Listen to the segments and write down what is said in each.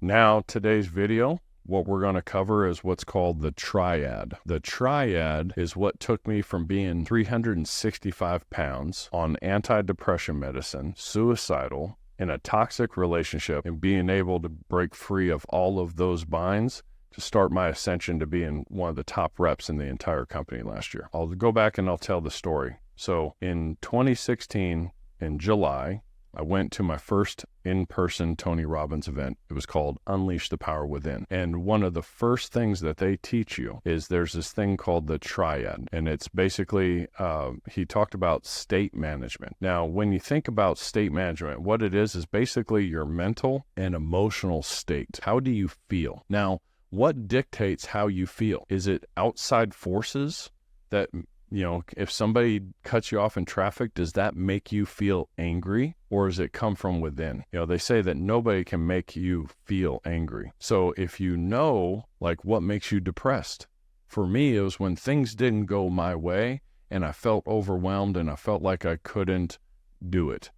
Now, today's video, what we're going to cover is what's called the Triad. The Triad is what took me from being 365 pounds on antidepressant medicine, suicidal, in a toxic relationship, and being able to break free of all of those binds to start my ascension to being one of the top reps in the entire company last year. I'll go back and I'll tell the story. So in 2016, in July, I went to my first in-person Tony Robbins event. It was called Unleash the Power Within. And one of the first things that they teach you is there's this thing called the Triad. And it's basically, he talked about state management. Now, when you think about state management, what it is basically your mental and emotional state. How do you feel? Now, what dictates how you feel? Is it outside forces that, if somebody cuts you off in traffic, does that make you feel angry, or does it come from within? They say that nobody can make you feel angry. So if you know, what makes you depressed? For me, it was when things didn't go my way and I felt overwhelmed and I felt like I couldn't do it.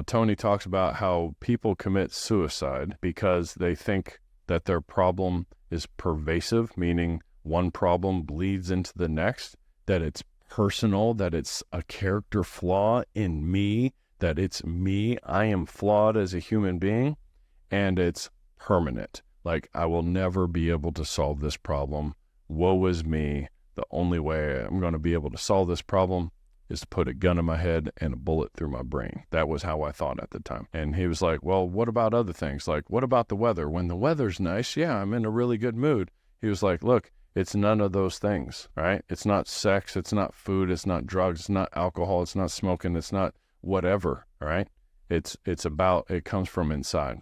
Tony talks about how people commit suicide because they think that their problem is pervasive, meaning one problem bleeds into the next, that it's personal, that it's a character flaw in me, that it's me, I am flawed as a human being, and it's permanent. I will never be able to solve this problem. Woe is me. The only way I'm going to be able to solve this problem is to put a gun in my head and a bullet through my brain. That was how I thought at the time. And he was like, well, what about other things? What about the weather? When the weather's nice, yeah, I'm in a really good mood. He was like, look, it's none of those things, right? It's not sex, it's not food, it's not drugs, it's not alcohol, it's not smoking, it's not whatever, all right? It comes from inside.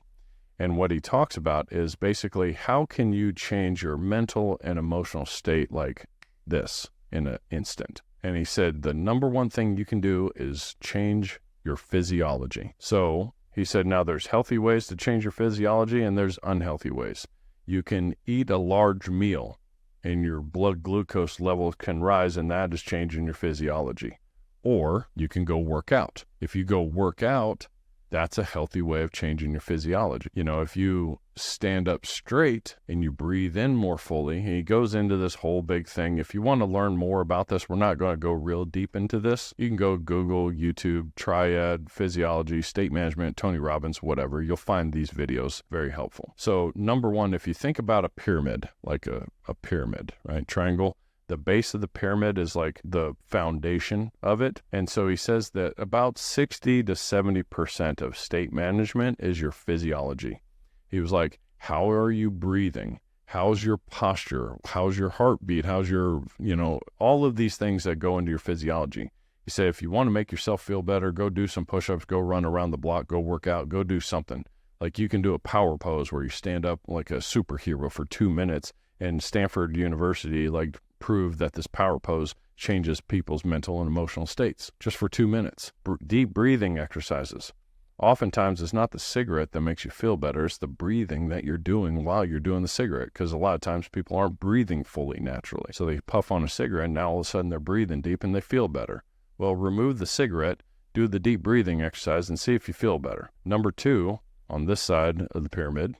And what he talks about is basically how can you change your mental and emotional state like this in an instant? And he said the number one thing you can do is change your physiology. So he said, now there's healthy ways to change your physiology and there's unhealthy ways. You can eat a large meal and your blood glucose levels can rise, and that is changing your physiology. Or you can go work out. If you go work out, that's a healthy way of changing your physiology. If you stand up straight and you breathe in more fully, he goes into this whole big thing. If you want to learn more about this, we're not going to go real deep into this. You can go Google, YouTube, Triad, physiology, state management, Tony Robbins, whatever. You'll find these videos very helpful. So number one, if you think about a pyramid, like a pyramid, right? Triangle. The base of the pyramid is like the foundation of it. And so he says that about 60 to 70% of state management is your physiology. He was like, how are you breathing? How's your posture? How's your heartbeat? How's your, all of these things that go into your physiology. He said, if you want to make yourself feel better, go do some push-ups, go run around the block, go work out, go do something. You can do a power pose where you stand up like a superhero for 2 minutes. And Stanford University, proved that this power pose changes people's mental and emotional states just for 2 minutes. Deep breathing exercises. Oftentimes, it's not the cigarette that makes you feel better. It's the breathing that you're doing while you're doing the cigarette, because a lot of times people aren't breathing fully naturally. So they puff on a cigarette, and now all of a sudden they're breathing deep and they feel better. Well, remove the cigarette, do the deep breathing exercise, and see if you feel better. Number two, on this side of the pyramid,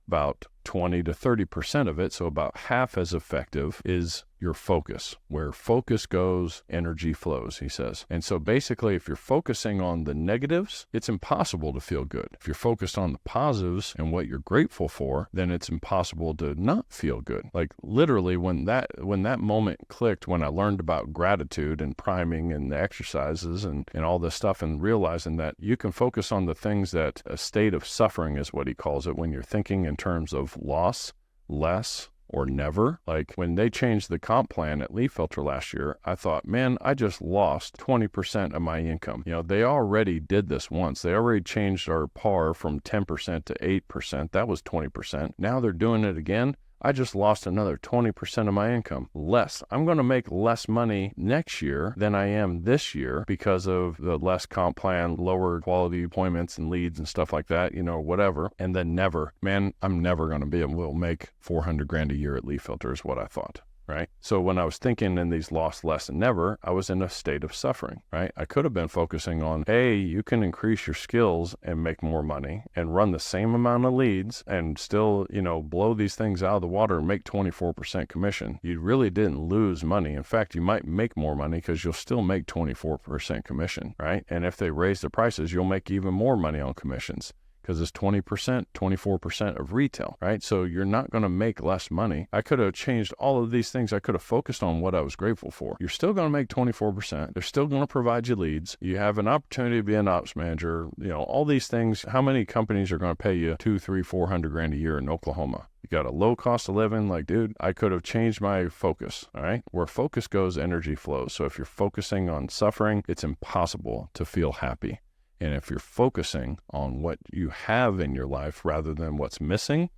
about 20 to 30% of it, so about half as effective, is your focus. Where focus goes, energy flows, he says. And so basically, if you're focusing on the negatives, it's impossible to feel good. If you're focused on the positives and what you're grateful for, then it's impossible to not feel good. Literally, when that moment clicked, when I learned about gratitude and priming and the exercises and all this stuff, and realizing that you can focus on the things that a state of suffering is what he calls it, when you're thinking in terms of loss, less, or never. When they changed the comp plan at Leaf Filter last year, I thought, man, I just lost 20% of my income. They already did this once. They already changed our par from 10% to 8%. That was 20%. Now they're doing it again. I just lost another 20% of my income. Less. I'm going to make less money next year than I am this year because of the less comp plan, lower quality appointments and leads and stuff like that, whatever. And then never, man, I'm never going to be able to make $400,000 a year at Leaf Filter is what I thought. right? So when I was thinking in these lost less and never, I was in a state of suffering, right? I could have been focusing on, hey, you can increase your skills and make more money and run the same amount of leads and still, blow these things out of the water and make 24% commission. You really didn't lose money. In fact, you might make more money because you'll still make 24% commission, right? And if they raise the prices, you'll make even more money on commissions, because it's 20%, 24% of retail, right? So you're not going to make less money. I could have changed all of these things. I could have focused on what I was grateful for. You're still going to make 24%. They're still going to provide you leads. You have an opportunity to be an ops manager, all these things. How many companies are going to pay you $200,000, $300,000, $400,000 a year in Oklahoma? You got a low cost of living. Like, dude, I could have changed my focus, all right? Where focus goes, energy flows. So if you're focusing on suffering, it's impossible to feel happy. And if you're focusing on what you have in your life rather than what's missing,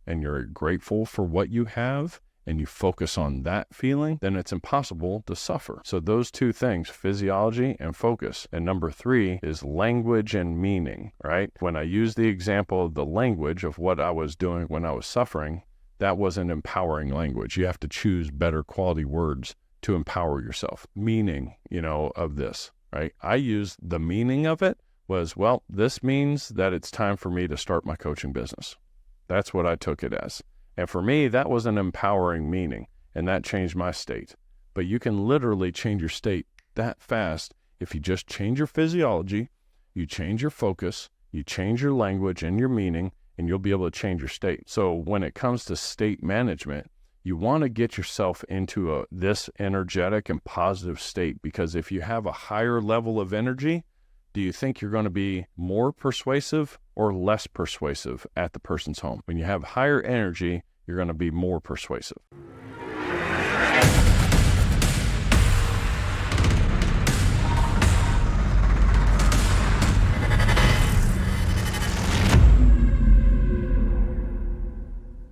and you're grateful for what you have, and you focus on that feeling, then it's impossible to suffer. So those two things, physiology and focus. And number 3 is language and meaning, right? When I use the example of the language of what I was doing when I was suffering, that wasn't empowering language. You have to choose better quality words to empower yourself. Meaning, of this, right? I used the meaning of it was, well, this means that it's time for me to start my coaching business. That's what I took it as. And for me, that was an empowering meaning, and that changed my state. But you can literally change your state that fast if you just change your physiology, you change your focus, you change your language and your meaning, and you'll be able to change your state. So when it comes to state management, you want to get yourself into this energetic and positive state, because if you have a higher level of energy, do you think you're going to be more persuasive or less persuasive at the person's home? When you have higher energy, you're going to be more persuasive.